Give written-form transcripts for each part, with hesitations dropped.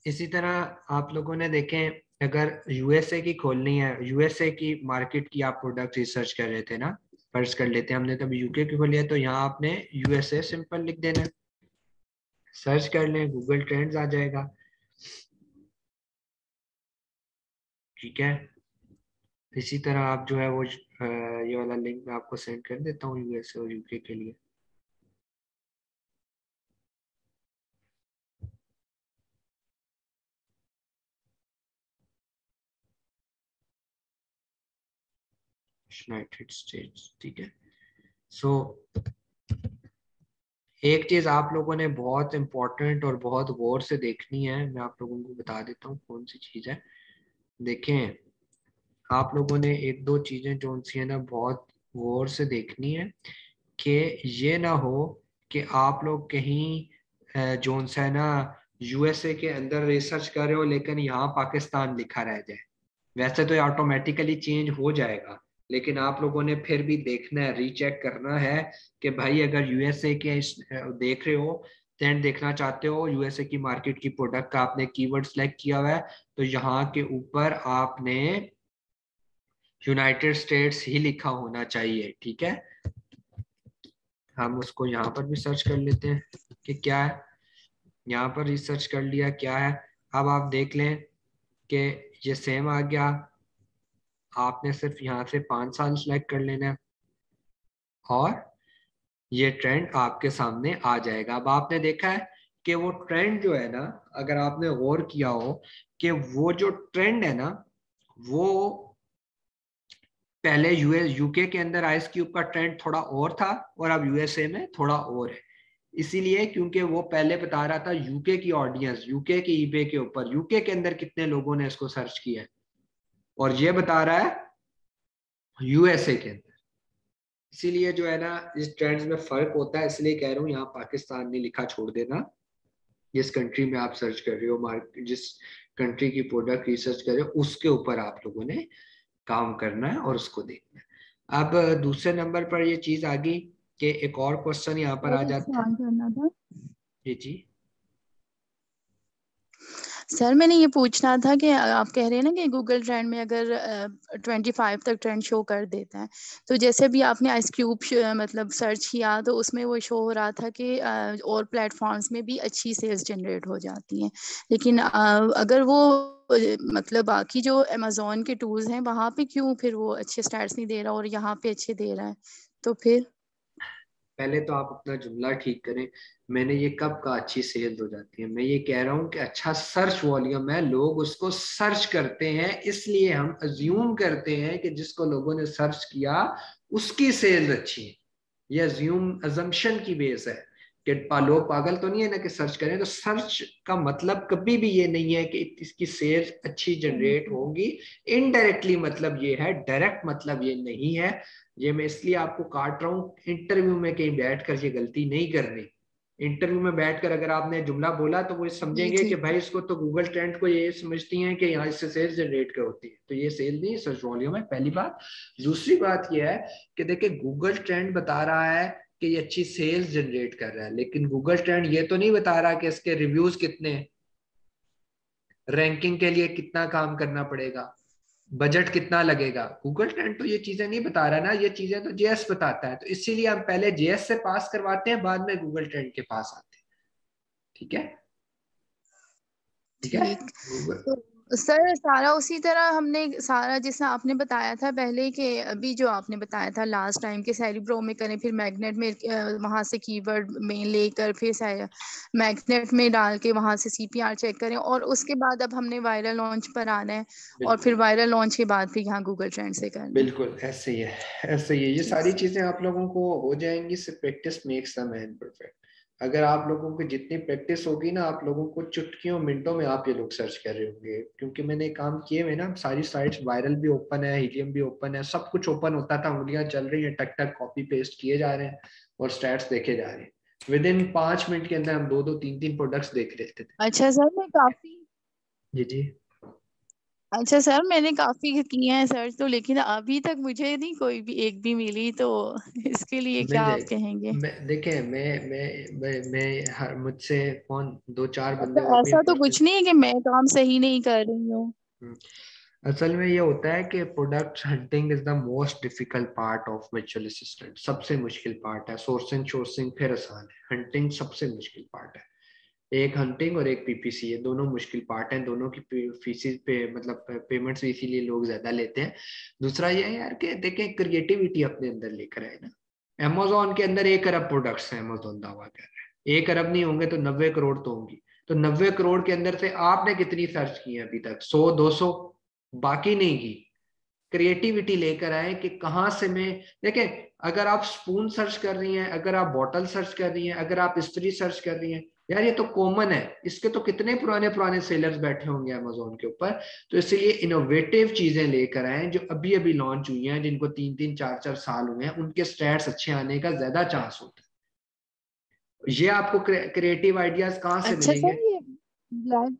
इसी तरह आप लोगों ने देखें, अगर यूएसए की खोलनी है, यूएसए की मार्केट की आप प्रोडक्ट रिसर्च कर रहे थे ना, फर्ज कर लेते हैं हमने तब यूके की खोली है, तो यहाँ आपने यूएसए सिंपल लिख देना, सर्च कर लें, गूगल ट्रेंड्स आ जाएगा। ठीक है, इसी तरह आप जो है वो ये वाला लिंक मैं आपको सेंड कर देता हूँ यूएसए और यूके के लिए। यूनाइटेड स्टेट्स, ठीक है। सो एक चीज आप लोगों ने बहुत इंपॉर्टेंट और बहुत गौर से देखनी है, मैं आप लोगों को बता देता हूँ कौन सी चीज है। देखें, आप लोगों ने एक दो चीजें जो सी है ना बहुत गौर से देखनी है, कि ये ना हो कि आप लोग कहीं जोन सा है ना यूएसए के अंदर रिसर्च कर रहे हो लेकिन यहाँ पाकिस्तान लिखा रह जाए। वैसे तो ये ऑटोमेटिकली चेंज हो जाएगा, लेकिन आप लोगों ने फिर भी देखना है, रीचेक करना है कि भाई अगर यूएसए के देख रहे हो, ट्रेंड देखना चाहते हो यूएसए की मार्केट की प्रोडक्ट का, आपने कीवर्ड सेलेक्ट किया हुआ है, तो यहाँ के ऊपर आपने यूनाइटेड स्टेट्स ही लिखा होना चाहिए। ठीक है, हम उसको यहाँ पर भी सर्च कर लेते हैं कि क्या है। यहाँ पर रिसर्च कर लिया क्या है। अब आप देख लें कि ये सेम आ गया, आपने सिर्फ यहाँ से 5 साल सेलेक्ट कर लेना है और ये ट्रेंड आपके सामने आ जाएगा। अब आपने देखा है कि वो ट्रेंड जो है ना, अगर आपने गौर किया हो कि वो जो ट्रेंड है ना, वो पहले यूएस यूके के अंदर आइस क्यूब का ट्रेंड थोड़ा और था और अब यूएसए में थोड़ा और है। इसीलिए क्योंकि वो पहले बता रहा था यूके की ऑडियंस, यूके के ईबे के ऊपर, यूके के अंदर कितने लोगों ने इसको सर्च किया है, और ये बता रहा है यूएसए के अंदर। इसीलिए जो है ना इस ट्रेंड्स में फर्क होता है, इसलिए कह रहा हूँ यहाँ पाकिस्तान ने लिखा छोड़ देना। जिस कंट्री में आप सर्च कर रहे हो, मार्केट जिस कंट्री की प्रोडक्ट रिसर्च कर रहे हो, उसके ऊपर आप लोगों ने काम करना है और उसको देखना है। अब दूसरे नंबर पर ये चीज आ गई कि एक और क्वेश्चन यहाँ पर आ और एक जाता है। सवाल करना था जी जी। सर, मैंने ये पूछना था कि आप कह रहे हैं ना कि गूगल ट्रेंड में अगर 25 तक ट्रेंड शो कर देता है, तो जैसे भी आपने आइस क्यूब मतलब सर्च किया तो उसमें वो शो हो रहा था कि और प्लेटफॉर्म्स में भी अच्छी सेल्स जनरेट हो जाती हैं, लेकिन अगर वो मतलब बाकी जो अमेजोन के टूल्स हैं वहां पे क्यों फिर वो अच्छे स्टार्स नहीं दे रहा और यहाँ पे अच्छे दे रहा है, तो फिर? पहले तो आप अपना जुमला ठीक करें। मैंने ये कब कहा अच्छी सेल्स हो जाती है? मैं ये कह रहा हूँ कि अच्छा सर्च वॉल्यूम है, लोग उसको सर्च करते हैं, इसलिए हम अज्यूम करते हैं कि जिसको लोगों ने सर्च किया उसकी सेल्स अच्छी है। ये अज्यूम अजम्पशन की बेस है कि लोग पागल तो नहीं है ना कि सर्च करें। तो सर्च का मतलब कभी भी ये नहीं है कि इसकी सेल्स अच्छी जनरेट होंगी। इनडायरेक्टली मतलब ये है, डायरेक्ट मतलब ये नहीं है। ये मैं इसलिए आपको काट रहा हूँ, इंटरव्यू में कहीं बैठकर ये गलती नहीं करनी। इंटरव्यू में बैठकर अगर आपने जुमला बोला तो वो जी समझेंगे कि ठीक भाई है। इसको तो गूगल ट्रेंड को ये समझती हैं कि यहाँ इससे सेल्स जनरेट कर होती है, तो ये सेल नहीं, सर्च वॉल्यूम है, पहली बात। दूसरी बात ये है कि देखिए गूगल ट्रेंड बता रहा है कि ये अच्छी सेल्स जनरेट कर रहा है, लेकिन गूगल ट्रेंड ये तो नहीं बता रहा कि इसके रिव्यूज कितने, रैंकिंग के लिए कितना काम करना पड़ेगा, बजट कितना लगेगा। गूगल ट्रेंड तो ये चीजें नहीं बता रहा ना, ये चीजें तो जेएस बताता है। तो इसीलिए हम पहले जेएस से पास करवाते हैं, बाद में गूगल ट्रेंड के पास आते हैं। ठीक है, ठीक है। ठीक। गूगल, तो सर, सारा उसी तरह हमने सारा जैसा आपने बताया था पहले, के अभी जो आपने बताया था लास्ट टाइम के सेरिब्रो में करें, फिर मैग्नेट में वहां से कीवर्ड में लेकर फिर मैग्नेट में डाल के वहां से सीपीआर चेक करें, और उसके बाद अब हमने वायरल लॉन्च पर आना है, और फिर बिल्कुल वायरल लॉन्च के बाद फिर यहाँ गूगल ट्रेंड से करना है। बिल्कुल ऐसे ही है, ऐसे ही है। ये ठीक। सारी चीजें आप लोगों को हो जाएंगी, सिर्फ practice makes the man perfect. अगर आप लोगों की जितनी प्रैक्टिस होगी ना, आप लोगों को चुटकियों मिनटों में आप ये लोग सर्च कर रहे होंगे, क्योंकि मैंने काम किए हुए ना, सारी साइट्स वायरल भी ओपन है, हीलियम भी ओपन है, सब कुछ ओपन होता था, उंगलियां चल रही हैं, टक टक कॉपी पेस्ट किए जा रहे हैं और स्टैट्स देखे जा रहे हैं। विद इन 5 मिनट के अंदर हम दो दो तीन तीन प्रोडक्ट्स देख लेते थे। अच्छा सर, मैं काफी जी जी। अच्छा सर, मैंने काफी किए हैं सर्च तो, लेकिन अभी तक मुझे नहीं कोई भी एक भी मिली, तो इसके लिए क्या आप कहेंगे? देखें मैं मुझसे कौन दो चार बंदे मतलब और भी ऐसा तो पर्सन। कुछ नहीं है कि मैं काम सही नहीं कर रही हूँ। असल में ये होता है कि product hunting is the most difficult part of virtual assistant. सबसे मुश्किल पार्ट है। सोर्सिंग शोर्सिंग फिर आसान है, हंटिंग सबसे मुश्किल पार्ट है। एक हंटिंग और एक पीपीसी, ये दोनों मुश्किल पार्ट हैं। दोनों की फीसिस पे मतलब पेमेंट्स इसीलिए लोग ज्यादा लेते हैं। दूसरा ये है यार कि देखें क्रिएटिविटी अपने अंदर लेकर आए ना। अमेजोन के अंदर 1 अरब प्रोडक्ट्स हैं, अमेजोन दावा कर रहा है। 1 अरब नहीं होंगे तो 90 करोड़ तो होंगी। तो 90 करोड़ के अंदर से आपने कितनी सर्च की है अभी तक? 100 200, बाकी नहीं की। क्रिएटिविटी लेकर आए कि कहाँ से मैं, देखें, अगर आप स्पून सर्च कर रही हैं, अगर आप बॉटल सर्च कर रही हैं, अगर आप स्त्री सर्च कर रही हैं, यार ये तो कॉमन है। इसके तो कितने पुराने पुराने सेलर्स बैठे होंगे अमेजोन के ऊपर। तो इसलिए इनोवेटिव चीजें लेकर आए जो अभी अभी लॉन्च हुई हैं, जिनको 3 3 4 4 साल हुए हैं, उनके स्टैट्स अच्छे आने का ज्यादा चांस होता है। ये आपको क्रिएटिव आइडियाज कहाँ से अच्छा मिलेंगे? सर, ये ब्लैक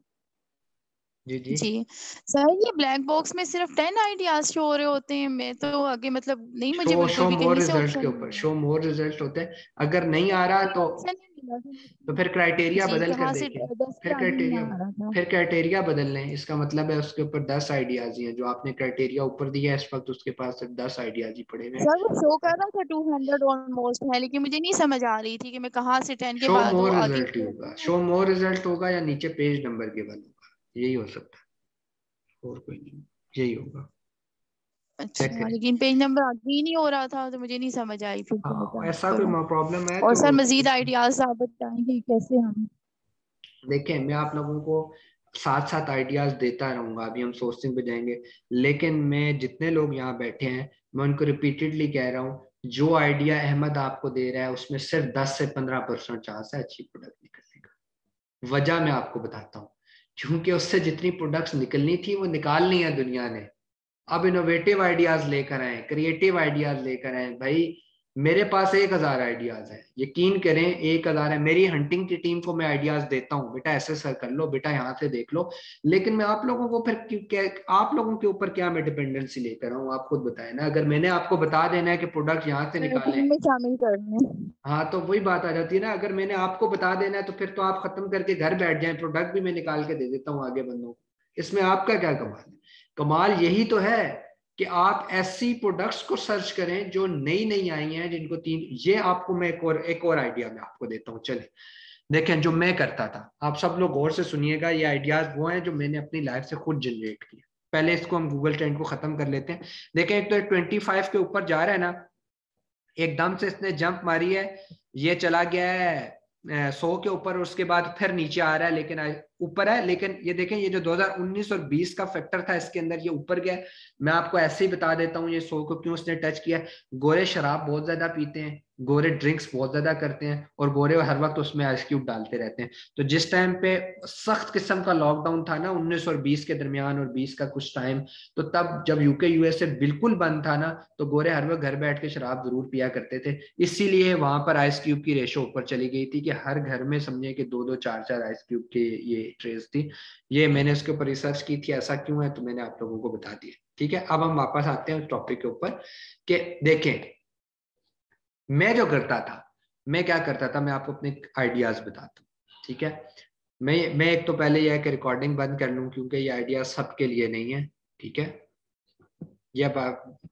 जी जी। जी सर, ये ब्लैक बॉक्स में सिर्फ 10 आइडियाज शो हो रहे होते हैं? मैं तो आगे मतलब नहीं, मुझे शो बिल्कुल शो भी मोर कहीं से रिजल्ट ऑप्शन के नहीं ऊपर, मिला। शो मोर रिजल्ट होते हैं। अगर नहीं मुझे आ रहा कोई तो ऑप्शन नहीं मिला था फिर क्राइटेरिया जी, बदल कर कहाँ से देखें। 10 फिर के आगे नहीं क्राइटेरिया आ रहा था। फिर क्राइटेरिया बदल लें। इसका मतलब है उसके ऊपर 10 आइडियाज ही हैं। जो आपने क्राइटेरिया ऊपर दिया है इस वक्त उसके पास सिर्फ 10 आइडियाज ही पड़े हुए हैं। सर वो शो कर रहा था 200 ऑलमोस्ट है, लेकिन मुझे नहीं समझ आ रही थी कि मैं कहाँ से 10 के शो बाद वो मोर आगे रिजल्ट ही बढ़ूँ होगा, या शो नहीं। मोर रिजल्ट होगा या नीचे पेज नंबर गिवन होगा, यही हो सकता है और कोई नहीं, यही होगा। अच्छा, देखिए, लेकिन पेज नंबर आगे ही नहीं हो रहा था, तो मुझे नहीं समझ आई फिर कि मैं हाँ क्या ऐसा कोई करूँ। प्रॉब्लम है और तो सर मजीद आइडियाज आप बताएंगे कैसे हम? देखें, मैं आप लोगों को साथ साथ आइडियाज देता रहूंगा। अभी हम सोर्सिंग पे जाएंगे, लेकिन मैं जितने लोग यहाँ बैठे हैं मैं उनको रिपीटेडली कह रहा हूँ, जो आइडिया अहमद आपको दे रहा है उसमें सिर्फ 10 से 15% चांस है अच्छी प्रोडक्ट निकलने का। वजह मैं आपको बताता हूँ। क्योंकि उससे जितनी प्रोडक्ट्स निकलनी थी वो निकाल ली है दुनिया ने। अब इनोवेटिव आइडियाज लेकर आए, क्रिएटिव आइडियाज लेकर आए भाई। मेरे पास 1,000 आइडियाज है, यकीन करें 1,000 है। मेरी हंटिंग की टीम को मैं आइडियाज देता हूँ, बेटा ऐसे सर कर लो, बेटा यहाँ से देख लो। लेकिन मैं आप लोगों को फिर आप लोगों के ऊपर क्या मैं डिपेंडेंसी लेकर आऊँ? आप खुद बताएं ना। अगर मैंने आपको बता देना है कि प्रोडक्ट यहाँ से निकालें, टीम में शामिल करने। हाँ तो वही बात आ जाती है ना। अगर मैंने आपको बता देना है तो फिर तो आप खत्म करके घर बैठ जाएं, प्रोडक्ट भी मैं निकाल के दे देता हूँ आगे बंदों को। इसमें आपका क्या कमाल है? कमाल यही तो है कि आप ऐसी प्रोडक्ट्स को सर्च करें जो नई नई आई हैं, जिनको तीन, ये आपको मैं एक और आइडिया मैं आपको देता हूँ। चले देखें, जो मैं करता था, आप सब लोग गौर से सुनिएगा। ये आइडियाज वो हैं जो मैंने अपनी लाइफ से खुद जनरेट किए। पहले इसको हम गूगल ट्रेंड को खत्म कर लेते हैं। देखें, एक तो 25 के ऊपर जा रहा है ना, एकदम से इसने जंप मारी है, ये चला गया है 100 के ऊपर, उसके बाद फिर नीचे आ रहा है, लेकिन ऊपर है। लेकिन ये देखें, ये जो 2019 और 20 का फैक्टर था इसके अंदर, ये ऊपर गया। मैं आपको ऐसे ही बता देता हूँ ये 100 को क्यों उसने टच किया। गोरे शराब बहुत ज्यादा पीते हैं, गोरे ड्रिंक्स बहुत ज्यादा करते हैं, और गोरे हर वक्त उसमें आइस क्यूब डालते रहते हैं। तो जिस टाइम पे सख्त किस्म का लॉकडाउन था ना 19 और 20 के दरमियान, और 20 का कुछ टाइम, तो तब जब यूके यूएसए बिल्कुल बंद था ना, तो गोरे हर वक्त घर बैठ के शराब जरूर पिया करते थे। इसीलिए वहां पर आइस क्यूब की रेशो ऊपर चली गई थी कि हर घर में समझे कि 2 2 4 4 आइस क्यूब के ये ट्रेस थी। ये मैंने इसके ऊपर रिसर्च की थी, ऐसा क्यों है तो मैंने आप लोगों को बता दिया। ठीक है, अब हम वापस आते हैं उस टॉपिक के ऊपर कि देखें, मैं जो करता था, मैं क्या करता था, मैं आपको अपने आइडियाज बताता हूँ। ठीक है, मैं एक तो पहले यह है कि रिकॉर्डिंग बंद कर लूं, क्योंकि ये आइडिया सबके लिए नहीं है। ठीक है, ये बात